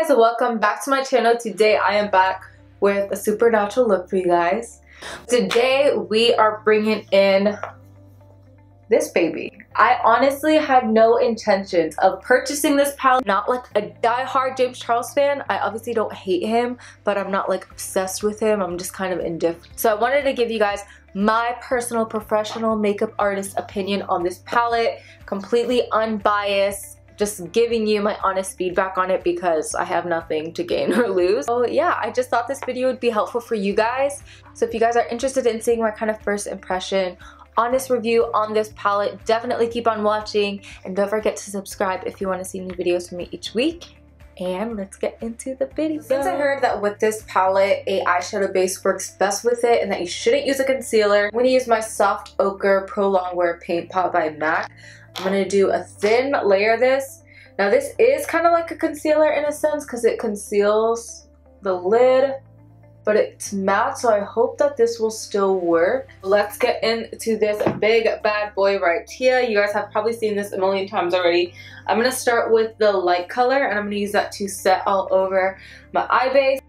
Hey guys, welcome back to my channel. Today I am back with a supernatural look for you guys. Today we are bringing in this baby. I honestly had no intentions of purchasing this palette. Not like a die-hard James Charles fan. I obviously don't hate him, but I'm not like obsessed with him. I'm just kind of indifferent. So I wanted to give you guys my personal professional makeup artist opinion on this palette. Completely unbiased. Just giving you my honest feedback on it because I have nothing to gain or lose. So yeah, I just thought this video would be helpful for you guys. So if you guys are interested in seeing my kind of first impression, honest review on this palette, definitely keep on watching and don't forget to subscribe if you want to see new videos from me each week. And let's get into the video. Since I heard that with this palette, a eyeshadow base works best with it and that you shouldn't use a concealer, I'm going to use my Soft Ochre Pro Longwear Paint Pot by MAC. I'm going to do a thin layer of this. Now this is kind of like a concealer in a sense because it conceals the lid, but it's matte, so I hope that this will still work. Let's get into this big bad boy right here. You guys have probably seen this a million times already. I'm going to start with the light color and I'm going to use that to set all over my eye base.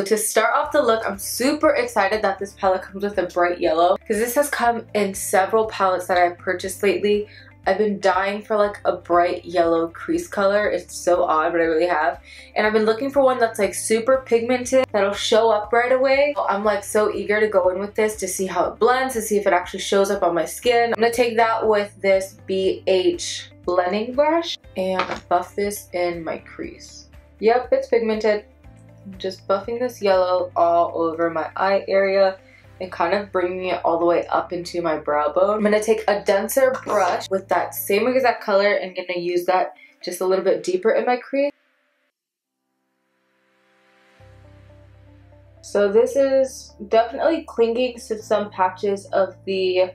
To start off the look, I'm super excited that this palette comes with a bright yellow because this has come in several palettes that I've purchased lately. I've been dying for like a bright yellow crease color. It's so odd, but I really have. And I've been looking for one that's like super pigmented that'll show up right away. I'm like so eager to go in with this to see how it blends, to see if it actually shows up on my skin. I'm gonna take that with this BH blending brush and buff this in my crease. Yep, it's pigmented. I'm just buffing this yellow all over my eye area and kind of bringing it all the way up into my brow bone. I'm going to take a denser brush with that same exact color and going to use that just a little bit deeper in my crease. So this is definitely clinging to some patches of the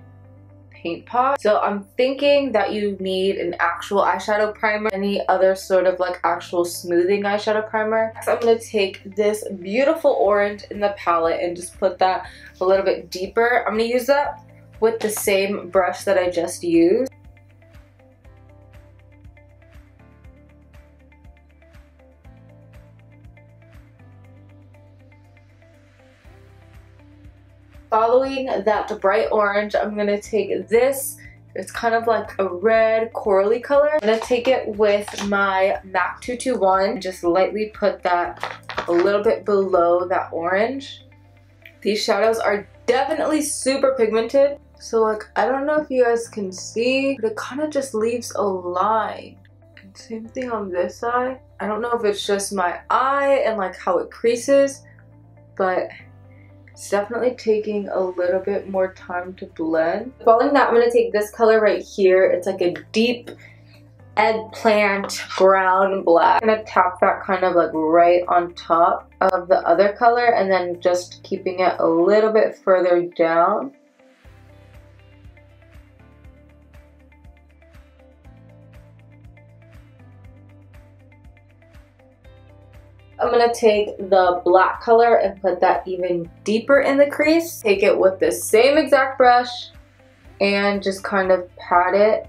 paint pot. So I'm thinking that you need an actual eyeshadow primer, any other sort of like actual smoothing eyeshadow primer. So I'm going to take this beautiful orange in the palette and just put that a little bit deeper. I'm going to use that with the same brush that I just used. Following that bright orange, I'm going to take this, it's kind of like a red corally color. I'm going to take it with my MAC 221 and just lightly put that a little bit below that orange. These shadows are definitely super pigmented. So like, I don't know if you guys can see, but it kind of just leaves a line. And same thing on this side. I don't know if it's just my eye and like how it creases, but it's definitely taking a little bit more time to blend. Following that, I'm going to take this color right here. It's like a deep eggplant brown black. I'm going to tap that kind of like right on top of the other color and then just keeping it a little bit further down. I'm going to take the black color and put that even deeper in the crease. Take it with the same exact brush and just kind of pat it.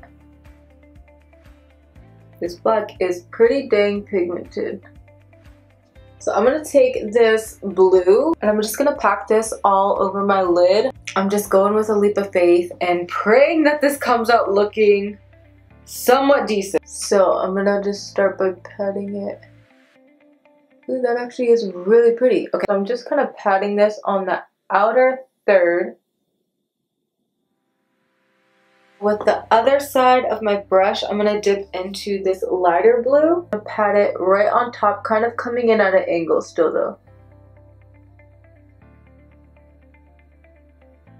This black is pretty dang pigmented. So I'm going to take this blue and I'm just going to pack this all over my lid. I'm just going with a leap of faith and praying that this comes out looking somewhat decent. So I'm going to just start by patting it. Ooh, that actually is really pretty. Okay, so I'm just kind of patting this on the outer third. With the other side of my brush, I'm going to dip into this lighter blue. I'm going to pat it right on top, kind of coming in at an angle still though.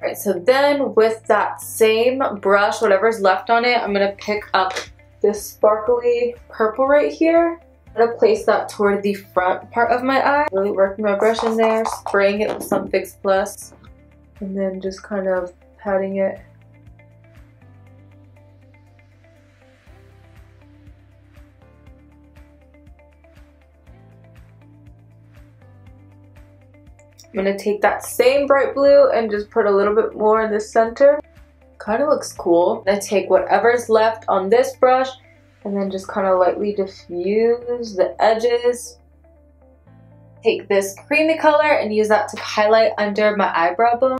Alright, so then with that same brush, whatever's left on it, I'm going to pick up this sparkly purple right here. I'm going to place that toward the front part of my eye. Really working my brush in there, spraying it with some Fix Plus, and then just kind of patting it. I'm going to take that same bright blue and just put a little bit more in the center. Kind of looks cool. I'm going to take whatever's left on this brush and then just kind of lightly diffuse the edges. Take this creamy color and use that to highlight under my eyebrow bone.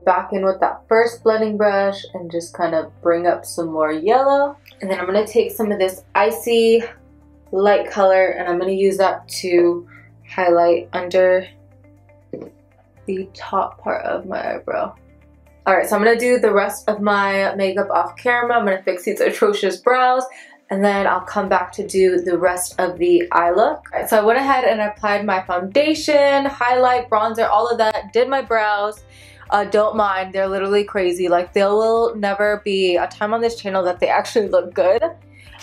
Back in with that first blending brush and just kind of bring up some more yellow. And then I'm going to take some of this icy light color and I'm going to use that to highlight under the top part of my eyebrow. Alright, so I'm going to do the rest of my makeup off camera. I'm going to fix these atrocious brows and then I'll come back to do the rest of the eye look. Alright, so I went ahead and applied my foundation, highlight, bronzer, all of that, did my brows. Don't mind, they're literally crazy. Like, there will never be a time on this channel that they actually look good.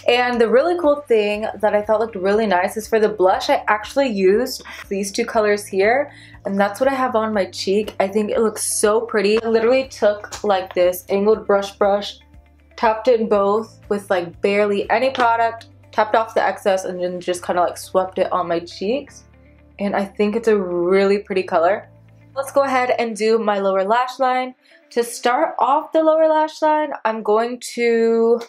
And the really cool thing that I thought looked really nice is for the blush, I actually used these two colors here, and that's what I have on my cheek. I think it looks so pretty. I literally took like this angled brush, tapped in both with like barely any product, tapped off the excess, and then just kind of like swept it on my cheeks. And I think it's a really pretty color. Let's go ahead and do my lower lash line. To start off the lower lash line, I'm going to,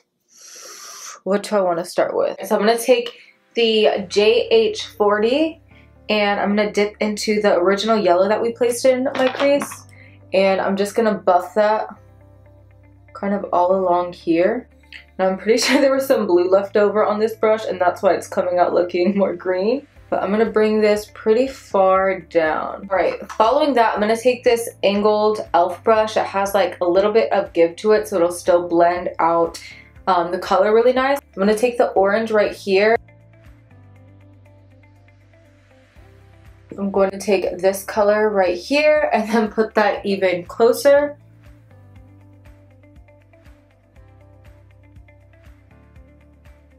what do I want to start with? So I'm going to take the JH40 and I'm going to dip into the original yellow that we placed in my crease. And I'm just going to buff that kind of all along here. Now I'm pretty sure there was some blue left over on this brush and that's why it's coming out looking more green. But I'm going to bring this pretty far down. Alright, following that, I'm going to take this angled e.l.f. brush. It has like a little bit of give to it, so it'll still blend out the color really nice. I'm going to take the orange right here. I'm going to take this color right here and then put that even closer.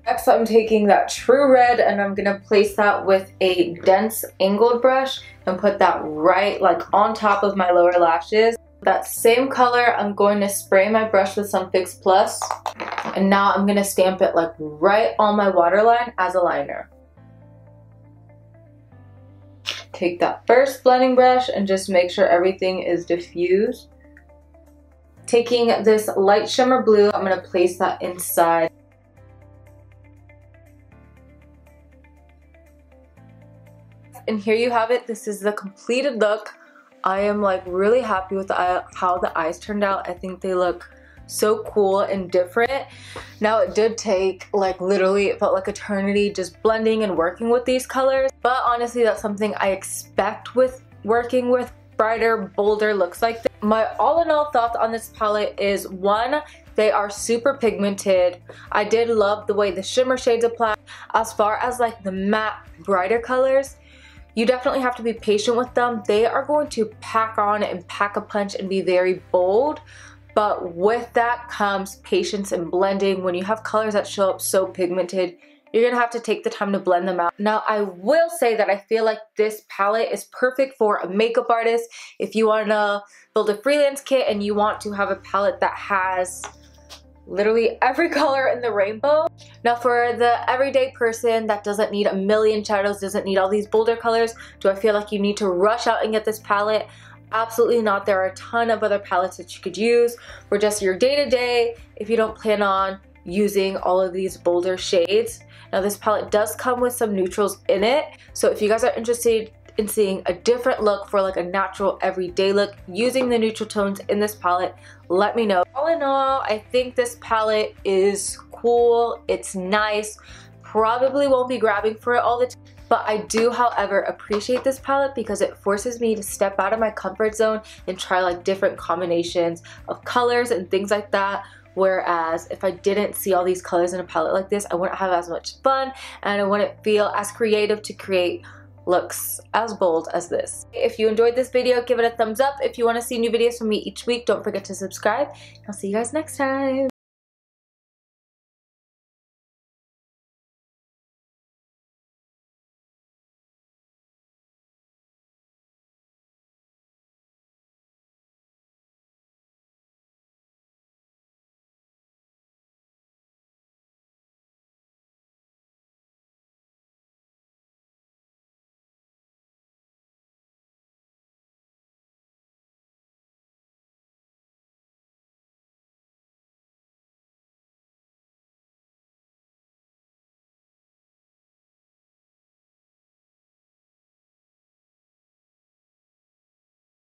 Next, I'm taking that true red and I'm gonna place that with a dense angled brush and put that right like on top of my lower lashes. That same color, I'm going to spray my brush with some Fix Plus, and now I'm gonna stamp it like right on my waterline as a liner. Take that first blending brush and just make sure everything is diffused. Taking this light shimmer blue, I'm gonna place that inside. And here you have it. This is the completed look. I am like really happy with how the eyes turned out. I think they look so cool and different. Now it did take like literally, it felt like eternity just blending and working with these colors. But honestly, that's something I expect with working with brighter, bolder looks like this. My all in all thoughts on this palette is, one, they are super pigmented. I did love the way the shimmer shades apply. As far as like the matte, brighter colors, you definitely have to be patient with them. They are going to pack on and pack a punch and be very bold. But with that comes patience and blending. When you have colors that show up so pigmented, you're gonna have to take the time to blend them out. Now, I will say that I feel like this palette is perfect for a makeup artist. If you wanna build a freelance kit and you want to have a palette that has literally every color in the rainbow. Now for the everyday person that doesn't need a million shadows, doesn't need all these bolder colors, do I feel like you need to rush out and get this palette? Absolutely not. There are a ton of other palettes that you could use for just your day-to-day if you don't plan on using all of these bolder shades. Now this palette does come with some neutrals in it, so if you guys are interested in seeing a different look for like a natural everyday look using the neutral tones in this palette, let me know. All in all, I think this palette is cool, it's nice, probably won't be grabbing for it all the time, but I do, however, appreciate this palette because it forces me to step out of my comfort zone and try like different combinations of colors and things like that. Whereas if I didn't see all these colors in a palette like this, I wouldn't have as much fun and I wouldn't feel as creative to create looks as bold as this. If you enjoyed this video, give it a thumbs up. If you want to see new videos from me each week, don't forget to subscribe. I'll see you guys next time.